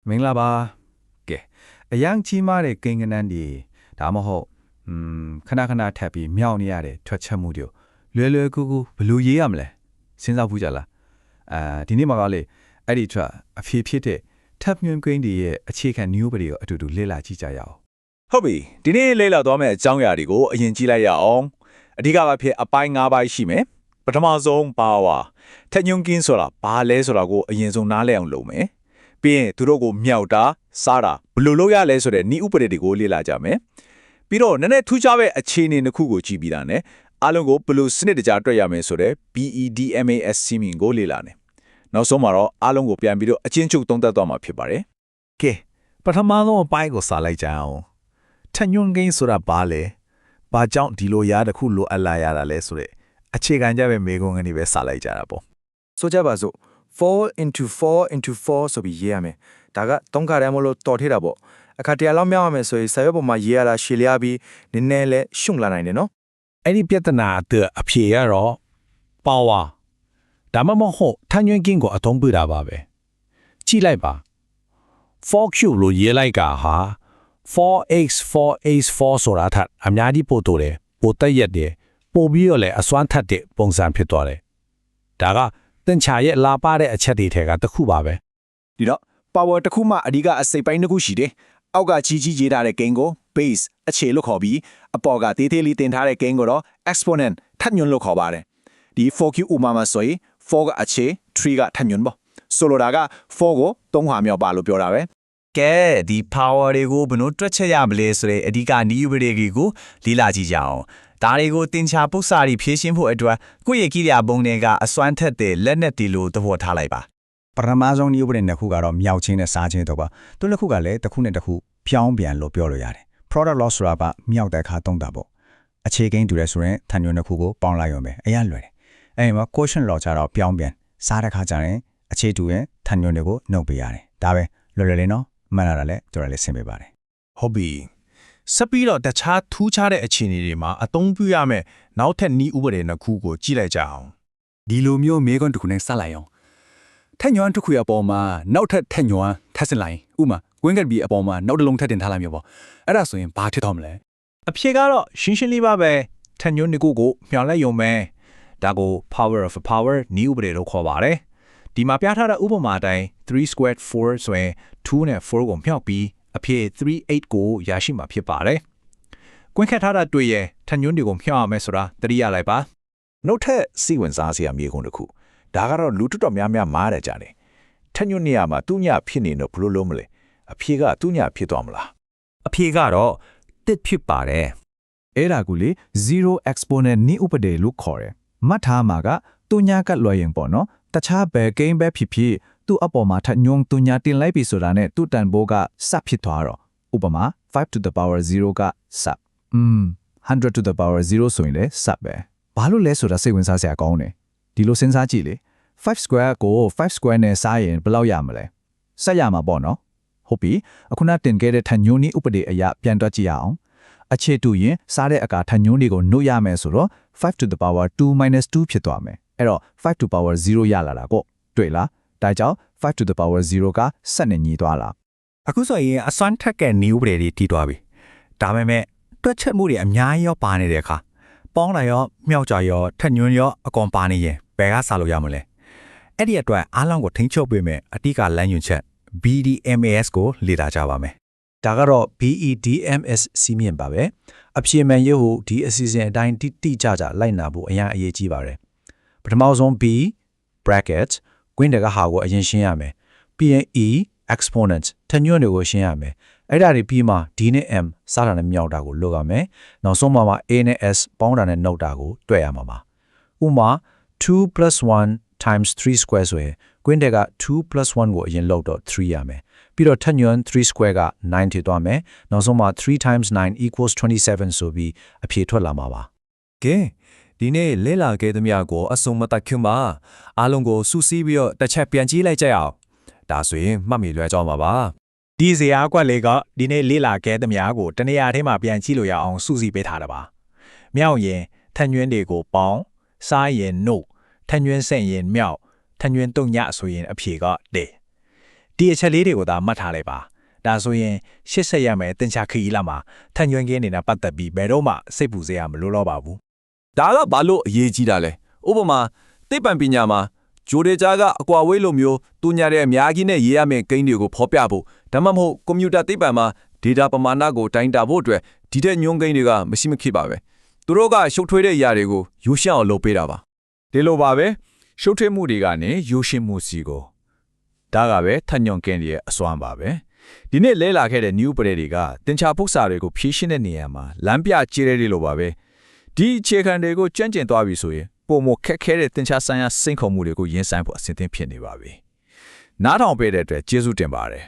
မင်္ဂလာပါကဲအရန်ကြီးမားတဲ့ကိန်းကနန်းဒီဒါမှမဟုတ်ခဏခဏထပ်ပြီးမြောက်နေရတဲ့ထွက်ချက်မှုတွေလွယ်ကူကူဘယ်လိုရေးရမလဲစဉ်းစားဘူးကြလားဒီနေ့မှာကလေအဲ့ဒီထွက်အဖြေဖြစ်တဲ့ထပ်မြွန်းကိန်းတွေရဲ့အခြေခံနည်းဥပဒေကိုအတူတူလေ့လာကြည့်ကြရအောင်ဟုတ်ပြီဒီနေ့လေ့လာသွားမယ့်အကြောင်းအရာတွေကိုအရင်ကြည့်လိုက်ရအောင်အဓိကဘာဖြစ်အပိုင်း၅ပိုင်းရှိမယ်ပထမဆုံးပါဝါထက်ညွန်းကင်းဆိုတာဘာလဲဆိုတာကိုအရင်ဆုံးနားလည်အောင်လုပ်မယ်ပြီးရင်သူတို့ကိုမြောက်တာစားတာဘယ်လိုလုပ်ရလဲဆိုတဲ့ဤဥပဒေတွေကိုလေ့လာကြမယ်ပြီးတော့နည်းနည်းထူးခြားတဲ့အခြေအနေတစ်ခုကိုကြည့်ပြီးတာနဲ့အားလုံးကိုဘယ်လိုစနစ်တကျတွေ့ရမယ်ဆိုတဲ့ BEDMAS စီမင်းကိုလေ့လာနေနောက်ဆုံးမှာတော့အားလုံးကိုပြန်ပြီးတော့အချင်းချုပ်သုံးသပ်သွားမှာဖြစ်ပါတယ်ကဲပထမဆုံးအပိုင်းကိုစလိုက်ကြအောင်ထညွန်းကိန်းဆိုတာဘာလဲဘာကြောင့်ဒီလိုရားတစ်ခုလိုအပ်လာရတာလဲဆိုတဲ့အခြေခံကြပဲမေကုန်းကနေပဲစလိုက်ကြတာပေါ့ဆိုကြပါစို့ 4 into 4 into 4ဆိုပြီးရေးရမယ်ဒါက3ခါတည်းမလို့တော်ထေးတာပေါ့အခါတရလောက်မြောက်ရမယ်ဆိုရင်စာရွက်ပေါ်မှာရေးရတာရှည်လျားပြီးနည်းနည်းလဲရှုံလာနိုင်တယ်နော်အဲ့ဒီပြဿနာအဖြေရတော့ပါဝါဒါမှမဟုတ်ထညွန်းကိန်းကိုအသုံးပြုတာပါပဲကြည့်လိုက်ပါ 4 cube လို့ရေးလိုက်ကဟာ 4x 4x 4ဆိုတာထက်အများကြီးပို့တိုးတယ်ပိုတက်ရက်တယ်ပို့ပြီးတော့လည်းအစွမ်းထက်တဲ့ပုံစံဖြစ်သွားတယ်ဒါကတင်ချာရဲ့လာပါတဲ့အချက်တွေထဲကတစ်ခုပါပဲဒီတော့ power တစ်ခုမှအဓိကအစိပ်ပိုင်းတစ်ခုရှိတယ်အောက်ကကြီးကြီးရေးထားတဲ့ကိန်းကို base အခြေလို့ခေါ်ပြီးအပေါ်ကသေးသေးလေးတင်ထားတဲ့ကိန်းကိုတော့ exponent ထပ်ညွန်းလို့ခေါ်ပါတယ်ဒီ 4q ဥမာမှာဆိုရင်4ကအခြေ3ကထပ်ညွန်းပေါ့ဆိုလိုတာက4ကို3ခါမြောက်ပါလို့ပြောတာပဲကဲဒီ power တွေကိုဘယ်လိုတွက်ချက်ရမလဲဆိုတဲ့အဓိကနည်းဥပဒေတွေကိုလေ့လာကြည့်ကြအောင်ဒါတွေကိုတင်ချာပု္ပ္ပစာတွေဖြည့်ရှင်းဖို့အတွက်ကိုယ့်ရဲ့ကိရိယာပုံတွေကအစွမ်းထက်တဲ့လက်နက်တွေလို့သဘောထားလိုက်ပါပထမဆုံးနည်းဥပဒေနှစ်ခုကတော့မြောက်ချင်းနဲ့စားချင်းတော့ပါသူနှစ်ခုကလည်းတစ်ခုနဲ့တစ်ခုဖြောင်းပြန်လို့ပြောလို့ရတယ် product loss ဆိုတာကမြောက်တဲ့အခါသုံးတာပေါ့အခြေကိန်းတူတယ်ဆိုရင်ထန်ညွန်းနှစ်ခုကိုပေါင်းလိုက်ရုံပဲအရင်လွယ်တယ်အဲဒီမှာ quotient law ကြတော့ပြောင်းပြန်စားတဲ့ခါကျရင်အခြေတူရင်ထန်ညွန်းတွေကိုနှုတ်ပေးရတယ်ဒါပဲလွယ်လွယ်လေးနော်မှန်လာတာလည်းတော်တော်လေးဆင်ပေးပါတယ်ဟုတ်ပြီဆက်ပြီးတော့တခြားထူးခြားတဲ့အခြေအနေတွေမှာအသုံးပြုရမယ့်နောက်ထပ်နည်းဥပဒေနှစ်ခုကိုကြည့်လိုက်ကြအောင်ဒီလိုမျိုးမေးခွန်းတစ်ခုနဲ့စလိုက်အောင်ထက်ညွန်းတစ်ခုအပေါ်မှာနောက်ထပ်ထက်ညွန်းထပ်စင်လိုက်ဥမာကွင်းကပ်ပြီးအပေါ်မှာနောက်တစ်လုံးထပ်တင်ထားလိုက်မျိုးပေါ့အဲ့ဒါဆိုရင်ဘာဖြစ်တော့မလဲအဖြေကတော့ရှင်းရှင်းလေးပါပဲထက်ညွန်းတစ်ခုကိုမြောက်လိုက်ရုံပဲဒါကို power of a power နည်းဥပဒေလို့ခေါ်ပါတယ်ဒီမှာပြထားတဲ့ဥပမာအတိုင်း3 squared 4ဆိုရင်2နဲ့4ကိုမြောက်ပြီးအဖြေ38ကိုရရှိမှာဖြစ်ပါတယ်။ကွင်းခတ်ထားတာတွေ့ရင်ထညွန်းတွေကိုမြောက်ရမယ်ဆိုတာသတိရလိုက်ပါ။နောက်ထပ်စီဝင်စားစရာမြေကုန်တစ်ခုဒါကတော့လူတော်တော်များများမားတယ်ကြတယ်။ထညွန်းနေရာမှာသူ့ညဖြစ်နေတော့ဘလို့လုံးမလဲ။အဖြေကသူ့ညဖြစ်သွားမလား။အဖြေကတော့တစ်ဖြစ်ပါတယ်။အဲ့ဒါကူလေ0 exponent နည်းဥပဒေလို့ခေါ်တယ်။မှတ်ထားမှာကသူ့ညကလွယ်ရင်ပေါ့နော်။တခြားဘယ်ကိန်းပဲဖြစ်သူ့အပေါ်မှာထညွန်းသူညာတင်လိုက်ပြီဆိုတာနဲ့သူ့တန်ဖိုးကစပ်ဖြစ်သွားတော့ဥပမာ5 to the power 0ကစပ်100 to the power 0ဆိုရင်လည်းစပ်ပဲဘာလို့လဲဆိုတာစိတ်ဝင်စားစရာကောင်းတယ်ဒီလိုစဉ်းစားကြည့်လေ5 square ကို5 square နဲ့စားရင်ဘယ်လောက်ရမလဲဆက်ရမှာပေါ့နော်ဟုတ်ပြီအခုနတင်ခဲ့တဲ့ထညွန်းနည်းဥပဒေအရာပြန်တွက်ကြည့်ရအောင်အခြေတူရင်စားတဲ့အခါထညွန်းတွေကိုနှုတ်ရမယ်ဆိုတော့5 to the power 2 minus 2ဖြစ်သွားမယ်အဲ့တော့5 to the power 0ရလာတာကိုတွေ့လားဒါကြောင့်5 to the power 0ကဆက်နေညီသွားလားအခုဆိုရင်အစွမ်းထက်ကနည်းဥပဒေတွေတည်သွားပြီဒါပေမဲ့တွက်ချက်မှုတွေအများကြီးရောပါနေတဲ့အခါပေါင်းလာရောမြောက်ကြရောထက်ညွန်းရောအကုန်ပါနေရင်ဘယ်ကစားလို့ရမလဲအဲ့ဒီအတွက်အားလုံးကိုထိန်းချုပ်ပေးမယ်အတိကလမ်းညွှန်ချက် BDMAS ကိုလေ့လာကြပါမယ်ဒါကတော့ BEDMAS စီးမြင့်ပါပဲအဖြေမှန်ရုပ်ကိုဒီအစီအစဉ်အတိုင်းတိကျကျလိုက်နာဖို့အရင်အရေးကြီးပါတယ်ပထမဆုံး B bracket ကွင်းတကဟာကိုအရင်ရှင်းရမယ်ပြီးရင် E exponent ထညွန့်တွေကိုရှင်းရမယ်အဲ့ဒါတွေပြီးမှ D နဲ့ M စတာနဲ့မြောက်တာကိုလုပ်ရမယ်နောက်ဆုံးမှာ A နဲ့ S ပေါင်းတာနဲ့နှုတ်တာကိုတွက်ရမှာပါဥပမာ2 + 1 times 3 square ဆိုရင်ကွင်းတက2 + 1ကိုအရင်လုပ်တော့3ရမယ်ပြီးတော့ထညွန့်3 square က9ဖြစ်သွားမယ်နောက်ဆုံးမှာ3 times 9 equals 27ဆိုပြီးအဖြေထွက်လာမှာပါကဲဒီနေ့လဲလာခဲ့သမျှကိုအစုံမတက်ခင်ပါအားလုံးကိုစူးစီးပြီးတော့တစ်ချက်ပြန်ကြည့်လိုက်ကြအောင်ဒါဆိုရင်မှတ်မိလွယ်ကြမှာပါဒီဇာတ်ကွက်လေးကဒီနေ့လဲလာခဲ့သမျှကိုတနေရာထဲမှာပြန်ကြည့်လို့ရအောင်စူးစီးပေးထားတာပါမြောက်ရင်ထညွန်းတွေကိုပေါင်းစားရင်နှုတ်ထညွန်းဆင့်ရင်မြောက်ထညွန်းတုံညဆိုရင်အဖြေကတဲ့ဒီ ဒီအချက်လေးတွေကိုသာမှတ်ထားလိုက်ပါဒါဆိုရင်ရှစ်ဆက်ရမယ်တင်ချခီလာမှာထန်ညွန်ကင်းနေတာပတ်သက်ပြီးဘယ်တော့မှစိတ်ပူစရာမလိုတော့ပါဘူး ဒါကဘာလို့အရေးကြီးတာလဲဥပမာသိပ္ပံပညာမှာဂျိုဒေဂျာကအကွာဝေးလိုမျိုးတူညာတဲ့အများကြီးနဲ့ရေးရမယ့်ကိန်းတွေကိုဖော်ပြဖို့ဒါမှမဟုတ်ကွန်ပျူတာသိပ္ပံမှာ data ပမာဏကိုတိုင်းတာဖို့အတွက်ဒီတဲ့ညွှန်းကိန်းတွေကမရှိမဖြစ်ပါပဲသူတို့ကရှုပ်ထွေးတဲ့အရာတွေကိုရိုးရှင်းအောင်လုပ်ပေးတာပါ ဒီလိုပါပဲရှုပ်ထွေးမှုတွေကနေရိုးရှင်းမှုစီကိုဒါကပဲထညွန်ကင်းရဲ့အစွမ်းပါပဲဒီနေ့လဲလာခဲ့တဲ့ new ပရိတွေကတင်ချပု္ပ္ပစာတွေကိုဖြည့်ရှင်းတဲ့နေရာမှာလမ်းပြကျဲတဲ့လိုပါပဲဒီအခြေခံတွေကိုကြွန့်ကျင်သွားပြီဆိုရင်ပုံမခက်ခဲတဲ့တင်ချဆိုင်ရာစိန်ခေါ်မှုတွေကိုရင်ဆိုင်ဖို့အဆင်သင့်ဖြစ်နေပါပြီနားထောင်ပေးတဲ့အတွက်ကျေးဇူးတင်ပါတယ်